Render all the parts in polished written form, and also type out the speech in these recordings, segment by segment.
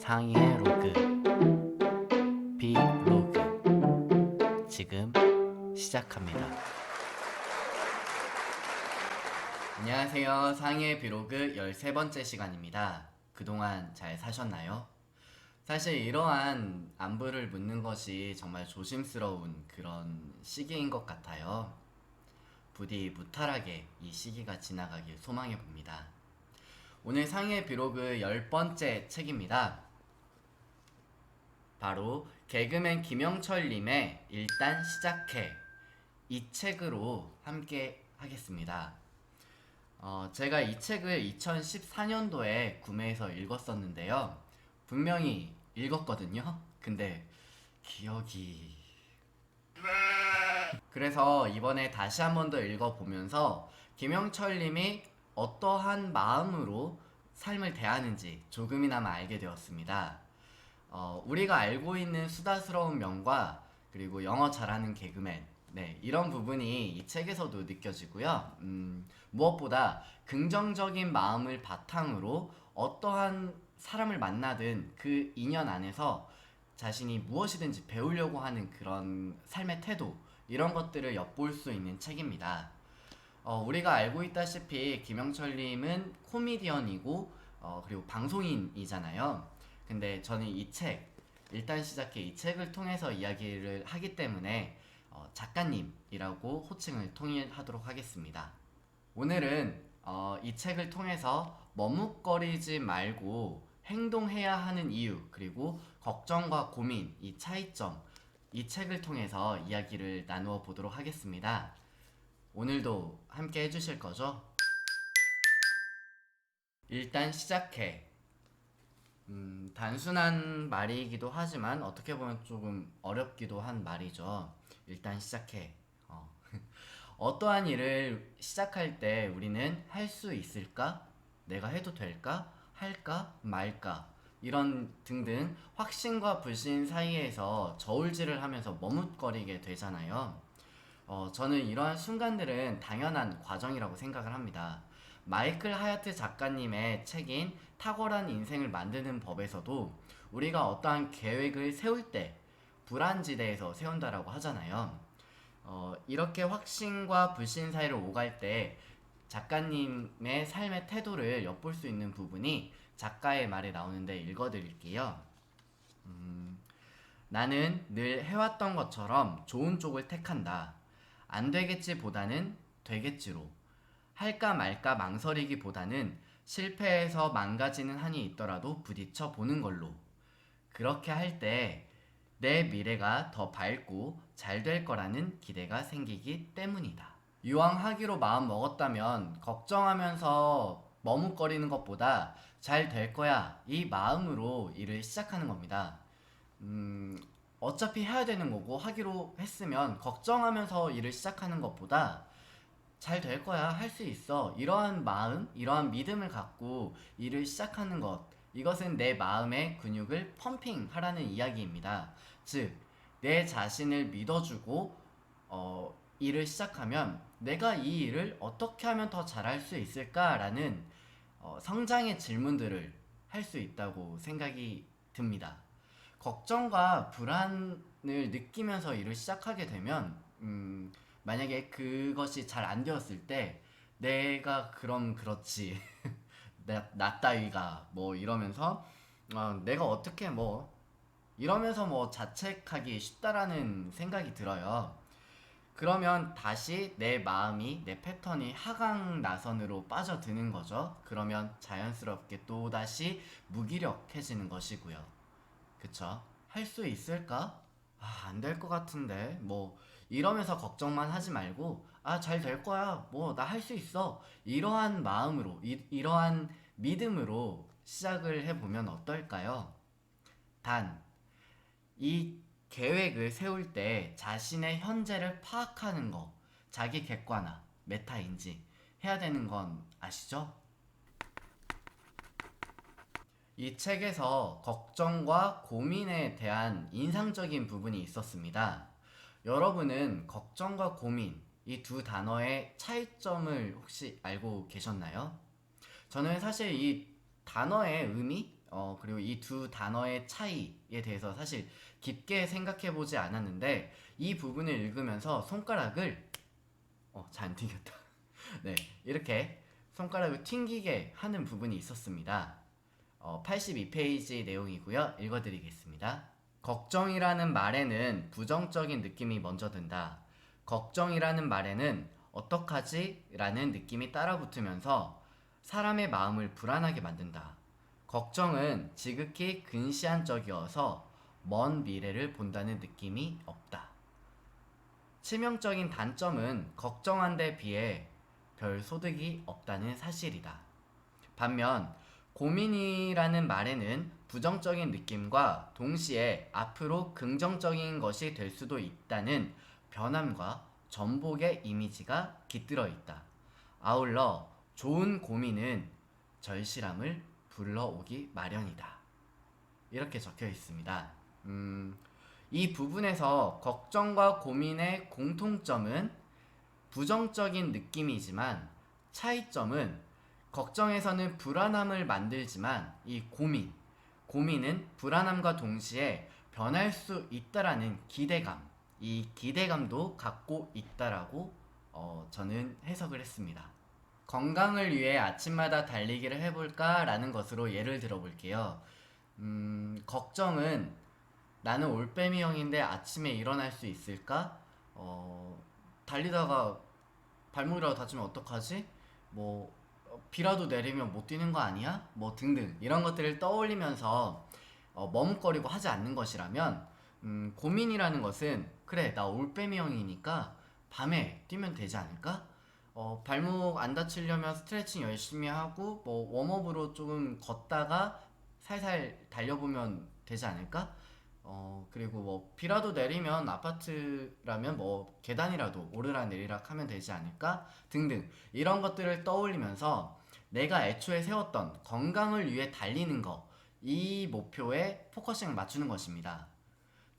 상의의 로그, 비로그. 지금 시작합니다. 안녕하세요. 상의의 비로그 13번째 시간입니다. 그동안 잘 사셨나요? 사실 이러한 안부를 묻는 것이 정말 조심스러운 그런 시기인 것 같아요. 부디 무탈하게 이 시기가 지나가길 소망해 봅니다. 오늘 상의의 비로그 10번째 책입니다. 바로 개그맨 김영철님의 일단 시작해, 이 책으로 함께 하겠습니다. 제가 이 책을 2014년도에 구매해서 읽었었는데요. 분명히 읽었거든요. 근데 기억이... 그래서 이번에 다시 한 번 더 읽어보면서 김영철님이 어떠한 마음으로 삶을 대하는지 조금이나마 알게 되었습니다. 우리가 알고 있는 수다스러운 면과 그리고 영어 잘하는 개그맨, 네, 이런 부분이 이 책에서도 느껴지고요. 무엇보다 긍정적인 마음을 바탕으로 어떠한 사람을 만나든 그 인연 안에서 자신이 무엇이든지 배우려고 하는 그런 삶의 태도, 이런 것들을 엿볼 수 있는 책입니다. 우리가 알고 있다시피 김영철님은 코미디언이고 그리고 방송인이잖아요. 근데 저는 이 책, 일단 시작해, 이 책을 통해서 이야기를 하기 때문에 작가님이라고 호칭을 통일하도록 하겠습니다. 오늘은 이 책을 통해서 머뭇거리지 말고 행동해야 하는 이유, 그리고 걱정과 고민, 이 차이점, 이 책을 통해서 이야기를 나누어 보도록 하겠습니다. 오늘도 함께 해주실 거죠? 일단 시작해. 단순한 말이기도 하지만 어떻게 보면 조금 어렵기도 한 말이죠. 일단 시작해. 어떠한 일을 시작할 때 우리는 할 수 있을까? 내가 해도 될까? 할까? 말까? 이런 등등 확신과 불신 사이에서 저울질을 하면서 머뭇거리게 되잖아요. 저는 이러한 순간들은 당연한 과정이라고 생각을 합니다. 마이클 하야트 작가님의 책인 탁월한 인생을 만드는 법에서도 우리가 어떠한 계획을 세울 때 불안지대에서 세운다라고 하잖아요. 이렇게 확신과 불신 사이를 오갈 때 작가님의 삶의 태도를 엿볼 수 있는 부분이 작가의 말에 나오는데 읽어드릴게요. 나는 늘 해왔던 것처럼 좋은 쪽을 택한다. 안 되겠지 보다는 되겠지로. 할까 말까 망설이기보다는 실패해서 망가지는 한이 있더라도 부딪혀 보는 걸로. 그렇게 할 때 내 미래가 더 밝고 잘 될 거라는 기대가 생기기 때문이다. 이왕 하기로 마음 먹었다면 걱정하면서 머뭇거리는 것보다 잘 될 거야, 이 마음으로 일을 시작하는 겁니다. 어차피 해야 되는 거고 하기로 했으면 걱정하면서 일을 시작하는 것보다 잘 될 거야, 할 수 있어, 이러한 마음, 이러한 믿음을 갖고 일을 시작하는 것, 이것은 내 마음의 근육을 펌핑하라는 이야기입니다. 즉, 내 자신을 믿어주고 일을 시작하면 내가 이 일을 어떻게 하면 더 잘할 수 있을까라는 성장의 질문들을 할 수 있다고 생각이 듭니다. 걱정과 불안을 느끼면서 일을 시작하게 되면 만약에 그것이 잘 안 되었을 때 내가 그럼 그렇지 나 따위가 뭐 이러면서 내가 어떻게 뭐 이러면서 뭐 자책하기 쉽다라는 생각이 들어요. 그러면 다시 내 마음이, 내 패턴이 하강 나선으로 빠져드는 거죠. 그러면 자연스럽게 또다시 무기력해지는 것이고요. 그쵸? 할 수 있을까? 안 될 것 같은데. 뭐, 이러면서 걱정만 하지 말고, 잘 될 거야. 뭐, 나 할 수 있어. 이러한 마음으로, 이러한 믿음으로 시작을 해보면 어떨까요? 단, 이 계획을 세울 때 자신의 현재를 파악하는 거, 자기 객관화, 메타인지 해야 되는 건 아시죠? 이 책에서 걱정과 고민에 대한 인상적인 부분이 있었습니다. 여러분은 걱정과 고민, 이 두 단어의 차이점을 혹시 알고 계셨나요? 저는 사실 이 단어의 의미, 그리고 이 두 단어의 차이에 대해서 사실 깊게 생각해 보지 않았는데 이 부분을 읽으면서 손가락을 잘 안 튕겼다. 네, 이렇게 손가락을 튕기게 하는 부분이 있었습니다. 82페이지 내용이고요. 읽어드리겠습니다. 걱정이라는 말에는 부정적인 느낌이 먼저 든다. 걱정이라는 말에는 어떡하지? 라는 느낌이 따라붙으면서 사람의 마음을 불안하게 만든다. 걱정은 지극히 근시안적이어서 먼 미래를 본다는 느낌이 없다. 치명적인 단점은 걱정한 데 비해 별 소득이 없다는 사실이다. 반면 고민이라는 말에는 부정적인 느낌과 동시에 앞으로 긍정적인 것이 될 수도 있다는 변함과 전복의 이미지가 깃들어 있다. 아울러 좋은 고민은 절실함을 불러오기 마련이다. 이렇게 적혀 있습니다. 이 부분에서 걱정과 고민의 공통점은 부정적인 느낌이지만 차이점은 걱정에서는 불안함을 만들지만 이 고민은 불안함과 동시에 변할 수 있다라는 기대감, 이 기대감도 갖고 있다라고 저는 해석을 했습니다. 건강을 위해 아침마다 달리기를 해볼까라는 것으로 예를 들어볼게요. 걱정은 나는 올빼미형인데 아침에 일어날 수 있을까? 달리다가 발목이라도 다치면 어떡하지? 뭐 비라도 내리면 못 뛰는 거 아니야? 뭐 등등 이런 것들을 떠올리면서 머뭇거리고 하지 않는 것이라면 고민이라는 것은 그래 나 올빼미형이니까 밤에 뛰면 되지 않을까? 발목 안 다치려면 스트레칭 열심히 하고 뭐 웜업으로 조금 걷다가 살살 달려보면 되지 않을까? 그리고 뭐 비라도 내리면 아파트라면 뭐 계단이라도 오르락 내리락 하면 되지 않을까? 등등 이런 것들을 떠올리면서 내가 애초에 세웠던 건강을 위해 달리는 거, 이 목표에 포커싱을 맞추는 것입니다.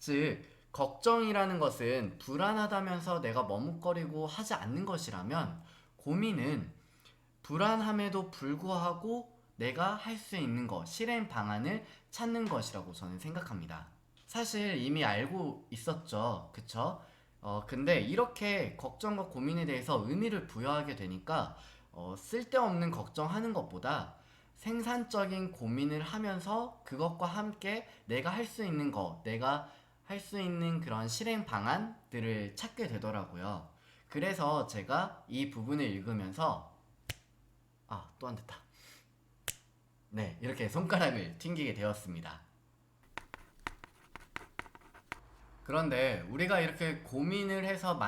즉 걱정이라는 것은 불안하다면서 내가 머뭇거리고 하지 않는 것이라면 고민은 불안함에도 불구하고 내가 할 수 있는 것, 실행 방안을 찾는 것이라고 저는 생각합니다. 사실 이미 알고 있었죠. 그쵸? 근데 이렇게 걱정과 고민에 대해서 의미를 부여하게 되니까 쓸데없는 걱정하는 것보다 생산적인 고민을 하면서 그것과 함께 내가 할 수 있는 것, 내가 할 수 있는 그런 실행 방안들을 찾게 되더라고요. 그래서 제가 이 부분을 읽으면서 또 안 됐다. 네, 이렇게 손가락을 튕기게 되었습니다. 그런데 우리가 이렇게 고민을 해서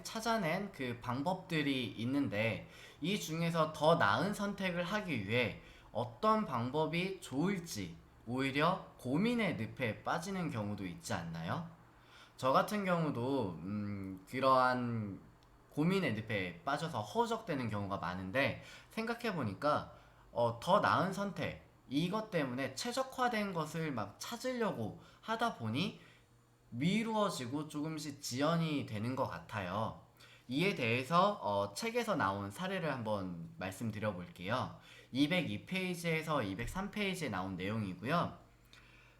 찾아낸 그 방법들이 있는데 이 중에서 더 나은 선택을 하기 위해 어떤 방법이 좋을지 오히려 고민의 늪에 빠지는 경우도 있지 않나요? 저 같은 경우도 그러한 고민의 늪에 빠져서 허우적대는 경우가 많은데 생각해보니까 더 나은 선택 이것 때문에 최적화된 것을 막 찾으려고 하다 보니 미루어지고 조금씩 지연이 되는 것 같아요. 이에 대해서 책에서 나온 사례를 한번 말씀드려 볼게요. 202페이지에서 203페이지에 나온 내용이고요.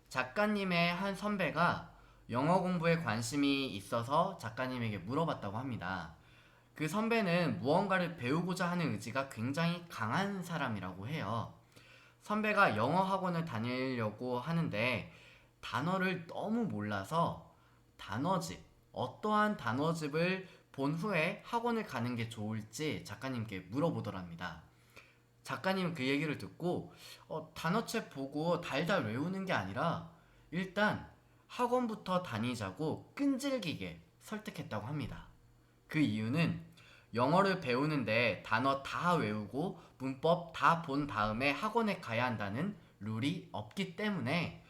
작가님의 한 선배가 영어 공부에 관심이 있어서 작가님에게 물어봤다고 합니다. 그 선배는 무언가를 배우고자 하는 의지가 굉장히 강한 사람이라고 해요. 선배가 영어 학원을 다니려고 하는데 단어를 너무 몰라서 어떠한 단어집을 본 후에 학원을 가는 게 좋을지 작가님께 물어보더랍니다. 작가님은 그 얘기를 듣고 단어책 보고 달달 외우는 게 아니라 일단 학원부터 다니자고 끈질기게 설득했다고 합니다. 그 이유는 영어를 배우는데 단어 다 외우고 문법 다 본 다음에 학원에 가야 한다는 룰이 없기 때문에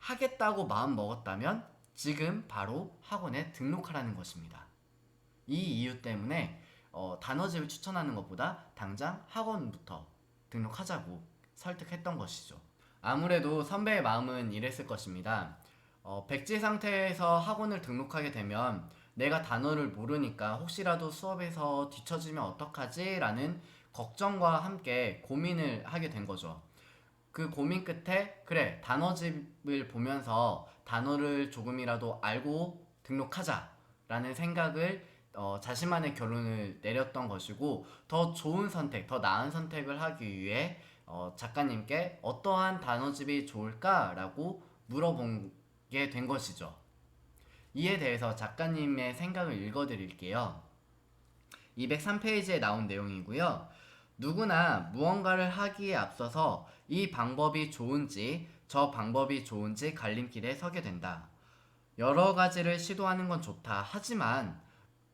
하겠다고 마음 먹었다면 지금 바로 학원에 등록하라는 것입니다. 이 이유 때문에 단어집을 추천하는 것보다 당장 학원부터 등록하자고 설득했던 것이죠. 아무래도 선배의 마음은 이랬을 것입니다. 백지 상태에서 학원을 등록하게 되면 내가 단어를 모르니까 혹시라도 수업에서 뒤처지면 어떡하지? 라는 걱정과 함께 고민을 하게 된 거죠. 그 고민 끝에 그래 단어집을 보면서 단어를 조금이라도 알고 등록하자 라는 생각을 자신만의 결론을 내렸던 것이고, 더 좋은 선택, 더 나은 선택을 하기 위해 작가님께 어떠한 단어집이 좋을까라고 물어보게 된 것이죠. 이에 대해서 작가님의 생각을 읽어드릴게요. 203페이지에 나온 내용이고요. 누구나 무언가를 하기에 앞서서 이 방법이 좋은지 저 방법이 좋은지 갈림길에 서게 된다. 여러 가지를 시도하는 건 좋다. 하지만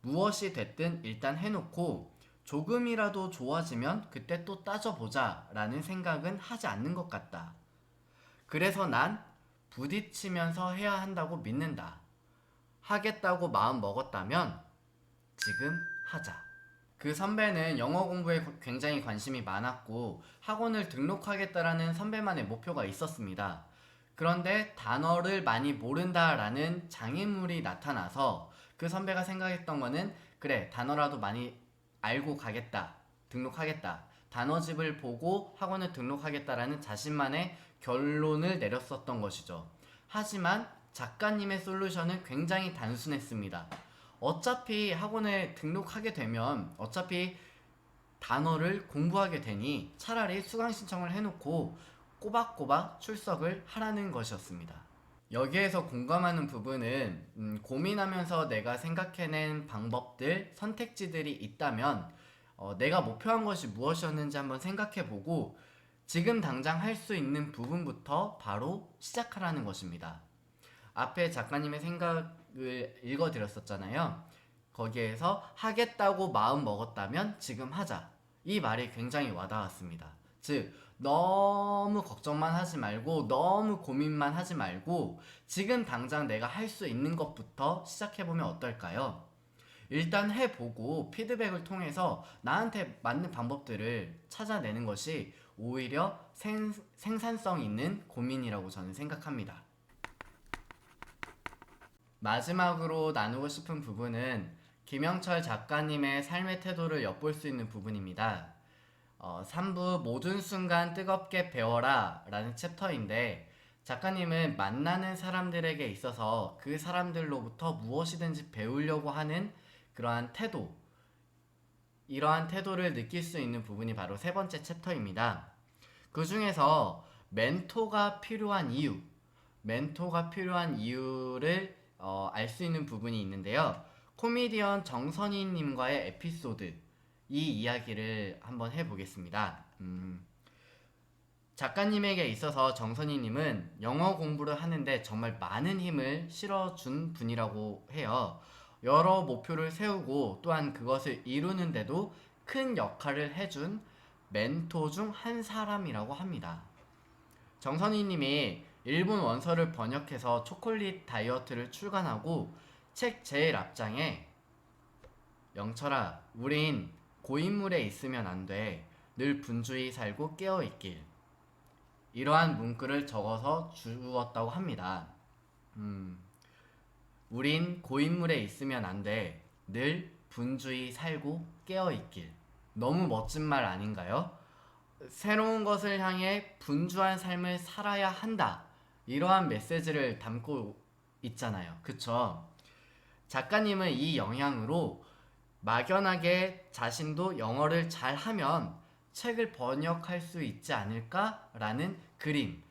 무엇이 됐든 일단 해놓고 조금이라도 좋아지면 그때 또 따져보자 라는 생각은 하지 않는 것 같다. 그래서 난 부딪히면서 해야 한다고 믿는다. 하겠다고 마음 먹었다면 지금 하자. 그 선배는 영어 공부에 굉장히 관심이 많았고 학원을 등록하겠다라는 선배만의 목표가 있었습니다. 그런데 단어를 많이 모른다라는 장애물이 나타나서 그 선배가 생각했던 거는 그래 단어라도 많이 알고 가겠다, 등록하겠다, 단어집을 보고 학원을 등록하겠다라는 자신만의 결론을 내렸었던 것이죠. 하지만 작가님의 솔루션은 굉장히 단순했습니다. 어차피 학원에 등록하게 되면 어차피 단어를 공부하게 되니 차라리 수강 신청을 해놓고 꼬박꼬박 출석을 하라는 것이었습니다. 여기에서 공감하는 부분은 고민하면서 내가 생각해낸 방법들, 선택지들이 있다면 내가 목표한 것이 무엇이었는지 한번 생각해보고 지금 당장 할 수 있는 부분부터 바로 시작하라는 것입니다. 앞에 작가님의 생각을 읽어드렸었잖아요. 거기에서 하겠다고 마음 먹었다면 지금 하자. 이 말이 굉장히 와닿았습니다. 즉 너무 걱정만 하지 말고 너무 고민만 하지 말고 지금 당장 내가 할 수 있는 것부터 시작해보면 어떨까요? 일단 해보고 피드백을 통해서 나한테 맞는 방법들을 찾아내는 것이 오히려 생산성 있는 고민이라고 저는 생각합니다. 마지막으로 나누고 싶은 부분은 김영철 작가님의 삶의 태도를 엿볼 수 있는 부분입니다. 3부 모든 순간 뜨겁게 배워라 라는 챕터인데 작가님은 만나는 사람들에게 있어서 그 사람들로부터 무엇이든지 배우려고 하는 그러한 태도, 이러한 태도를 느낄 수 있는 부분이 바로 세 번째 챕터입니다. 그 중에서 멘토가 필요한 이유를 알 수 있는 부분이 있는데요. 코미디언 정선희님과의 에피소드, 이 이야기를 한번 해보겠습니다. 작가님에게 있어서 정선희님은 영어 공부를 하는데 정말 많은 힘을 실어준 분이라고 해요. 여러 목표를 세우고 또한 그것을 이루는데도 큰 역할을 해준 멘토 중 한 사람이라고 합니다. 정선희님이 일본 원서를 번역해서 초콜릿 다이어트를 출간하고 책 제일 앞장에 영철아, 우린 고인물에 있으면 안 돼. 늘 분주히 살고 깨어있길. 이러한 문구를 적어서 주었다고 합니다. 우린 고인물에 있으면 안 돼. 늘 분주히 살고 깨어있길. 너무 멋진 말 아닌가요? 새로운 것을 향해 분주한 삶을 살아야 한다. 이러한 메시지를 담고 있잖아요. 그쵸? 작가님은 이 영향으로 막연하게 자신도 영어를 잘하면 책을 번역할 수 있지 않을까라는 그림,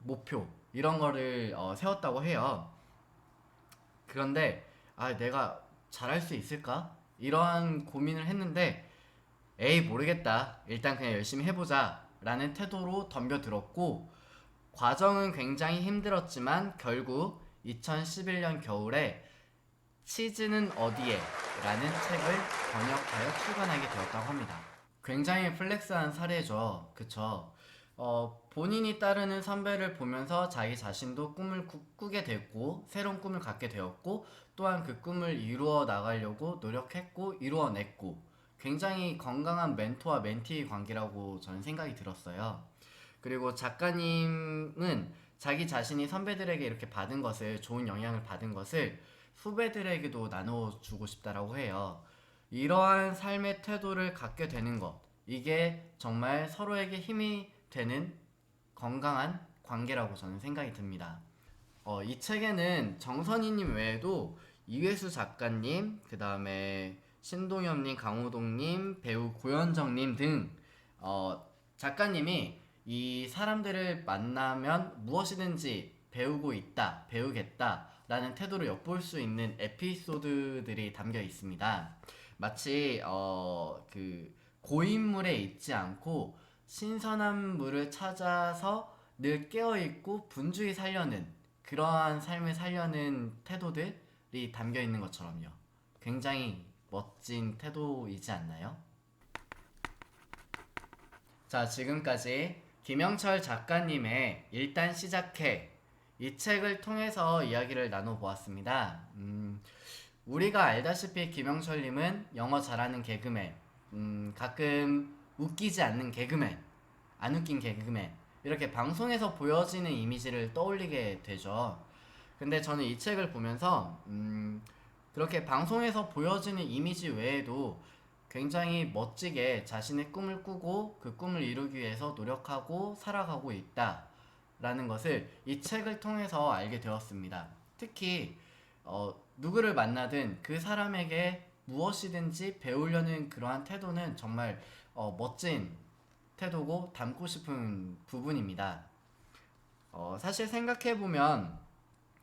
목표 이런 거를 세웠다고 해요. 그런데 내가 잘할 수 있을까? 이러한 고민을 했는데 에이 모르겠다. 일단 그냥 열심히 해보자 라는 태도로 덤벼들었고 과정은 굉장히 힘들었지만 결국 2011년 겨울에 치즈는 어디에? 라는 책을 번역하여 출간하게 되었다고 합니다. 굉장히 플렉스한 사례죠. 그쵸? 본인이 따르는 선배를 보면서 자기 자신도 꿈을 꾸게 됐고 새로운 꿈을 갖게 되었고 또한 그 꿈을 이루어 나가려고 노력했고 이루어냈고 굉장히 건강한 멘토와 멘티 관계라고 저는 생각이 들었어요. 그리고 작가님은 자기 자신이 선배들에게 이렇게 받은 것을, 좋은 영향을 받은 것을 후배들에게도 나눠주고 싶다라고 해요. 이러한 삶의 태도를 갖게 되는 것, 이게 정말 서로에게 힘이 되는 건강한 관계라고 저는 생각이 듭니다. 이 책에는 정선희님 외에도 이회수 작가님, 그 다음에 신동엽님, 강호동님, 배우 고현정님 등 작가님이 이 사람들을 만나면 무엇이든지 배우고 있다, 배우겠다 라는 태도를 엿볼 수 있는 에피소드들이 담겨 있습니다. 마치 그 고인물에 있지 않고 신선한 물을 찾아서 늘 깨어있고 분주히 살려는 그러한 삶을 살려는 태도들이 담겨 있는 것처럼요. 굉장히 멋진 태도이지 않나요? 자, 지금까지 김영철 작가님의 일단 시작해 이 책을 통해서 이야기를 나눠보았습니다. 우리가 알다시피 김영철님은 영어 잘하는 개그맨, 가끔 웃기지 않는 개그맨, 안 웃긴 개그맨, 이렇게 방송에서 보여지는 이미지를 떠올리게 되죠. 근데 저는 이 책을 보면서 그렇게 방송에서 보여지는 이미지 외에도 굉장히 멋지게 자신의 꿈을 꾸고 그 꿈을 이루기 위해서 노력하고 살아가고 있다라는 것을 이 책을 통해서 알게 되었습니다. 특히 누구를 만나든 그 사람에게 무엇이든지 배우려는 그러한 태도는 정말 멋진 태도고 닮고 싶은 부분입니다. 사실 생각해보면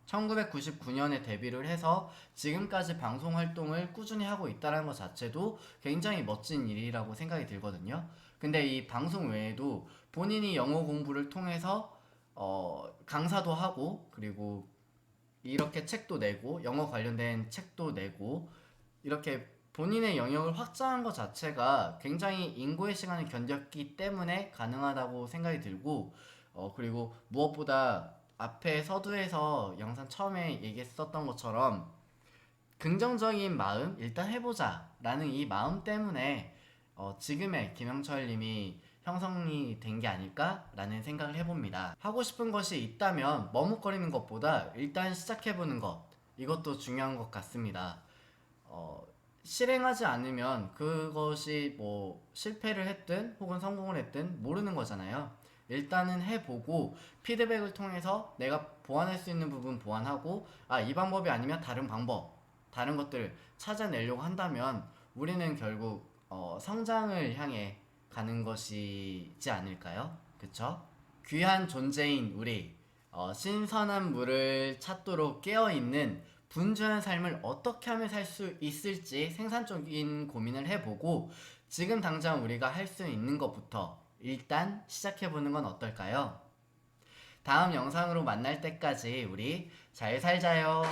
1999년에 데뷔를 해서 지금까지 방송 활동을 꾸준히 하고 있다는 것 자체도 굉장히 멋진 일이라고 생각이 들거든요. 근데 이 방송 외에도 본인이 영어 공부를 통해서 강사도 하고 그리고 이렇게 책도 내고 영어 관련된 책도 내고 이렇게 본인의 영역을 확장한 것 자체가 굉장히 인고의 시간을 견뎠기 때문에 가능하다고 생각이 들고 그리고 무엇보다 앞에 서두에서 영상 처음에 얘기했었던 것처럼 긍정적인 마음 일단 해보자 라는 이 마음 때문에 지금의 김영철님이 형성이 된 게 아닐까 라는 생각을 해봅니다. 하고 싶은 것이 있다면 머뭇거리는 것보다 일단 시작해보는 것 이것도 중요한 것 같습니다. 실행하지 않으면 그것이 뭐 실패를 했든 혹은 성공을 했든 모르는 거잖아요. 일단은 해보고 피드백을 통해서 내가 보완할 수 있는 부분 보완하고 이 방법이 아니면 다른 방법 다른 것들을 찾아내려고 한다면 우리는 결국 성장을 향해 가는 것이지 않을까요? 그쵸? 귀한 존재인 우리 신선한 물을 찾도록 깨어있는 분주한 삶을 어떻게 하면 살 수 있을지 생산적인 고민을 해보고 지금 당장 우리가 할 수 있는 것부터 일단 시작해보는 건 어떨까요? 다음 영상으로 만날 때까지 우리 잘 살자요.